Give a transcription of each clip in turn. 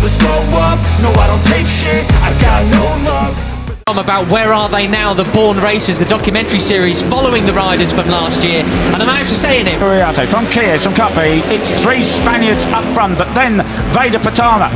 never slow up. No, I don't take shit, I got no love. About Where Are They Now, the Born Racers, the documentary series following the riders from last year, and I managed to say in it from Kies, from Carpe, it's 3 Spaniards up front, but then Veda Pratama.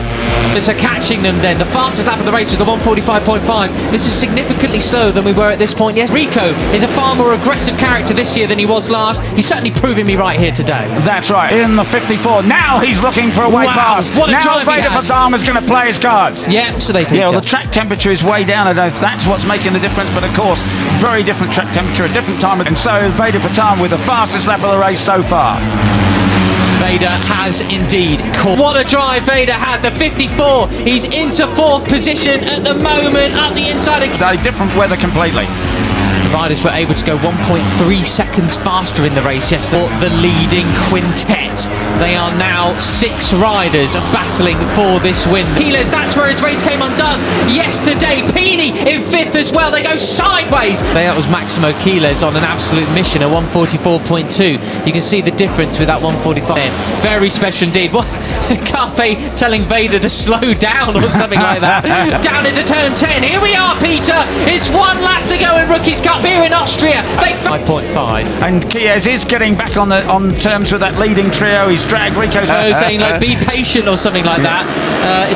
So catching them then, the fastest lap of the race was the 1:45.5. This is significantly slower than we were at this point. Yes, Rico is a far more aggressive character this year than he was last. He's certainly proving me right here today. That's right, in the 54. Now he's looking for a way past. What a now drive Veda Pratama's going to play his cards. Yeah, so they well, the track temperature is way down. I don't know if that's what's making the difference, but of course, very different track temperature, a different time. And so Veda Pratama with the fastest lap of the race so far. Veda has indeed caught. What a drive Veda had, the 54. He's into 4th position at the moment, up the inside of... Different weather completely. The riders were able to go 1.3 seconds faster in the race yesterday. The leading quintet. They are now 6 riders battling for this win. Keeles, that's where his race came undone yesterday. Pini in 5th as well. They go sideways. That was Maximo Keeles on an absolute mission, a 1:44.2. You can see the difference with that 1:45. Very special indeed. What? Carpe telling Veda to slow down or something like that. Down into turn 10. Here we are, Peter. It's 1 lap to go in Rookies Cup here in Austria. 5.5. And Kies is getting back on terms with that leading trio. He's dragged Rico's... saying like be patient or something like that.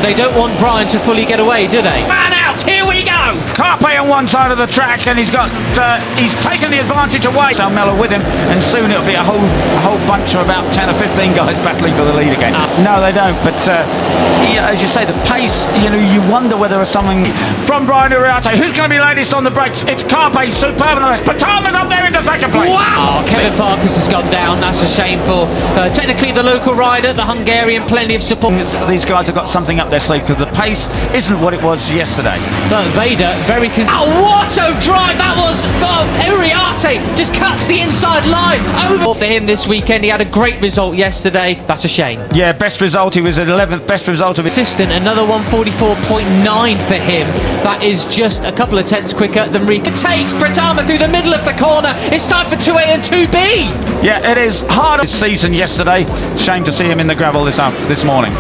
They don't want Brian to fully get away, do they? Man out, here we go! Carpe on one side of the track, and he's taken the advantage away. Salmella with him, and soon it'll be a whole bunch of about 10 or 15 guys battling for the lead again. No, they don't, but as you say, the pace, you wonder whether there's something from Brian Uriarte. Who's going to be latest on the brakes? It's Carpe, superb on the rest. Pratama's up there into 2nd place. Wow! Kevin Farkas has gone down. That's a shame for technically the local rider, the Hungarian, plenty of support. These guys have got something up their sleeve because the pace isn't what it was yesterday. But Veda, very what a drive that was from Uriarte! Just cuts the inside line over for him this weekend. He had a great result yesterday. That's a shame. Yeah, best result. He was at 11th. Best result of his assistant. Another 1:44.9 for him. That is just a couple of tenths quicker than Rico. It takes Pratama through the middle of the corner. It's time for 2A and 2B. Yeah, it is hard this season yesterday. Shame to see him in the gravel this morning.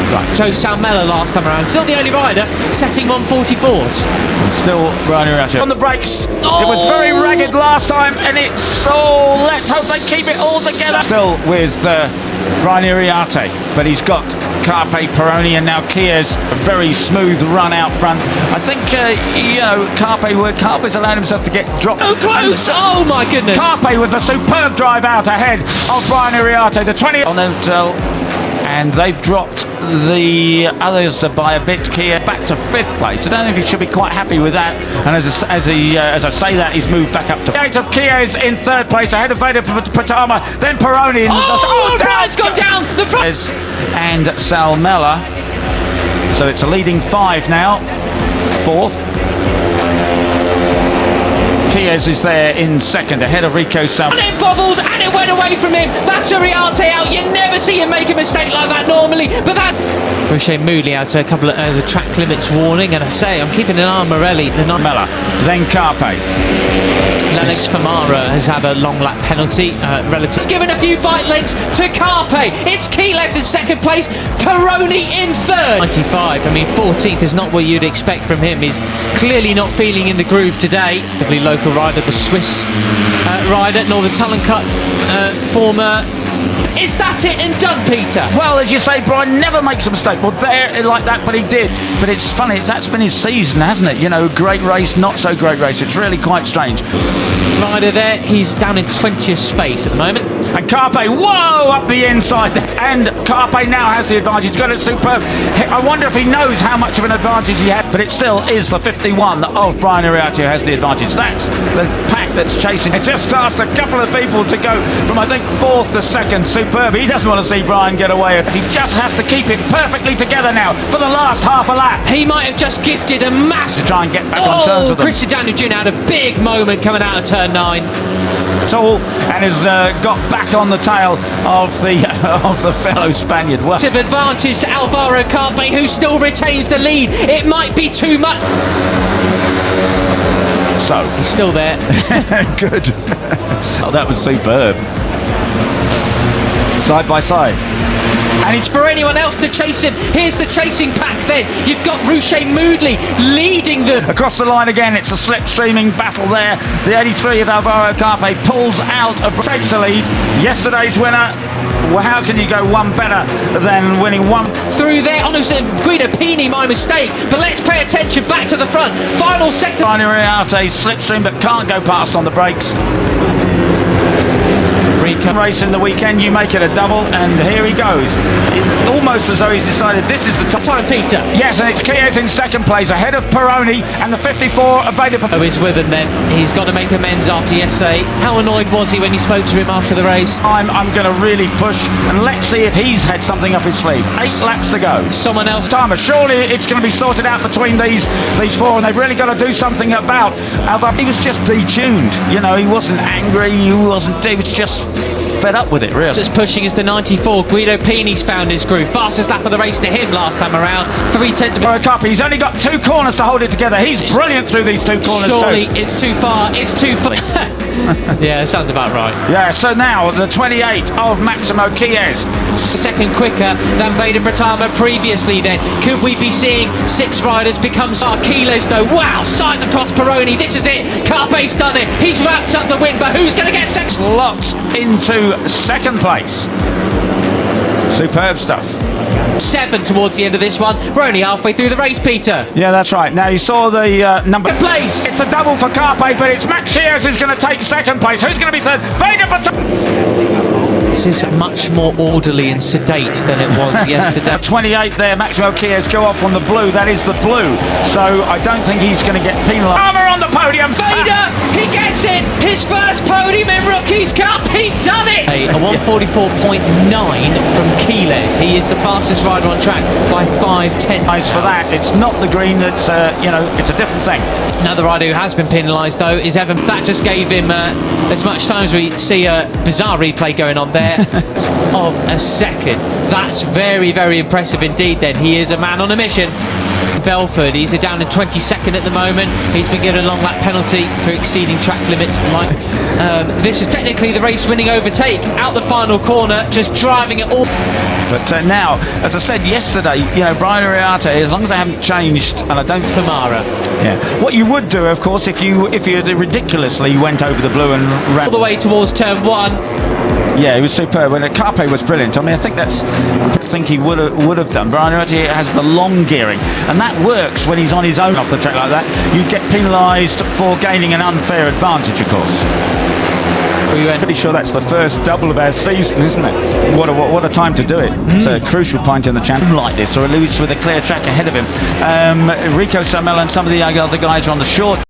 Right, so Salmella last time around, still the only rider setting 1:44s. Still Brian Uriarte on the brakes. Oh. It was very ragged last time, and it's let's hope they keep it all together. Still with Brian Uriarte, but he's got Carpe, Peroni, and now Kies. A very smooth run out front. I think Carpe's allowed himself to get dropped. Oh, close! Oh my goodness! Carpe with a superb drive out ahead of Brian Uriarte. The 20 on the and they've dropped the others by a bit. Kia back to 5th place. I don't know if he should be quite happy with that. And as I say that, he's moved back up to 8 of Kia is in 3rd place ahead of Veda Pratama, then Peroni. Brian's gone down the front. And Salmella. So it's a leading 5 now. 4th. Kies is there in 2nd, ahead of Rico Salmella. And it bobbled and it went away from him. That's Uriarte out. You never see him make a mistake like that normally, but that... Roche Mooley has a track limits warning, and I say I'm keeping an eye on Morelli. Mella, then Carpe. Lennox Famara has had a long lap penalty. Relative. It's given a few bike lengths to Carpe. It's Keeles in 2nd place. Peroni in 3rd. 95. I mean, 14th is not what you'd expect from him. He's clearly not feeling in the groove today. The local rider, the Swiss rider, Northern Talent Cup former. Is that it and done, Peter? Well, as you say, Brian never makes a mistake. Well, there like that, but he did. But it's funny, that's been his season, hasn't it? Great race, not so great race. It's really quite strange. Rider there, he's down in 20th space at the moment. And Carpe, whoa, up the inside. And Carpe now has the advantage. He's got it superb. I wonder if he knows how much of an advantage he had, but it still is the 51 of Brian Uriarte who has the advantage. That's the pack that's chasing. It just asked a couple of people to go from, I think, 4th to 2nd. Superb. He doesn't want to see Brian get away. He just has to keep it perfectly together now for the last half a lap. He might have just gifted a massive... to try and get back on terms with them. Christian Daniel Jr. had a big moment coming out of turn 9. Tall and has got back on the tail of the fellow Spaniard. Well, advantage to Alvaro Carpe, who still retains the lead. It might be too much. So he's still there. Good. Oh, that was superb. Side by side. And it's for anyone else to chase him. Here's the chasing pack then. You've got Ruche Moodley leading them. Across the line again, it's a slipstreaming battle there. The 83 of Alvaro Carpe pulls out, takes the lead. Yesterday's winner. Well, how can you go one better than winning one? Through there, on Guido Pini, my mistake. But let's pay attention back to the front. Final sector. Reate slipstream but can't go past on the brakes. Race in the weekend, you make it a double, and here he goes. Almost as though he's decided this is the top time, Peter. Yes, and it's Chies in second place, ahead of Peroni and the 54 of Veda. Oh, he's with him then. He's got to make amends after yesterday. How annoyed was he when you spoke to him after the race? I'm going to really push, and let's see if he's had something up his sleeve. 8 laps to go. Someone else. Timer. Surely it's going to be sorted out between these four, and they've really got to do something about. He was just detuned. You know, he wasn't angry. He was just fed up with it, really. Just pushing is the 94. Guido Pini's found his groove. Fastest lap of the race to him last time around. 3/10 for a cup. He's only got 2 corners to hold it together. He's brilliant through these 2 corners. Surely it's too far. It's too far. Yeah, sounds about right. Yeah, so now the 28 of Maximo Chies. Second quicker than Veda Pratama previously then. Could we be seeing 6 riders become Chies though? Wow, sides across Peroni. This is it. Carpe's done it. He's wrapped up the win, but who's going to get second? Lots into second place. Superb stuff. 7 towards the end of this one. We're only halfway through the race, Peter. Yeah, that's right. Now you saw the number. Place. It's a double for Carpe, but it's Max Chies who's going to take second place. Who's going to be third? Veda Pratama. This is much more orderly and sedate than it was yesterday. 28 there, Maximo Chies go off on the blue. That is the blue. So I don't think he's going to get penalised. Armour on the podium. Veda, he gets it. His first podium in Rookies Cup. He's done it. A 144.9 from Chies. He is the fastest rider on track by 5/10. Nice for that. It's not the green. That's it's a different thing. Another rider who has been penalised though is Evan. That just gave him as much time as we see a bizarre replay going on there of a second. That's very, very impressive indeed then. He is a man on a mission. Belford, he's down in 22nd at the moment. He's been given a long lap penalty for exceeding track limits. This is technically the race winning overtake out the final corner, just driving it all. But now, as I said yesterday, Brian Reate, as long as they haven't changed, and I don't. Famara. Yeah. What you would do, of course, if you ridiculously went over the blue and ran all the way towards turn 1. Yeah, it was superb. When Carpe was brilliant. I mean, I think he would have done. Brian Reate has the long gearing, and that works when he's on his own off the track like that. You get penalised for gaining an unfair advantage, of course. I'm pretty sure that's the first double of our season, isn't it? What a time to do it. It's a crucial point in the channel like this, or at least with a clear track ahead of him. Rico Samel and some of the other guys are on the short.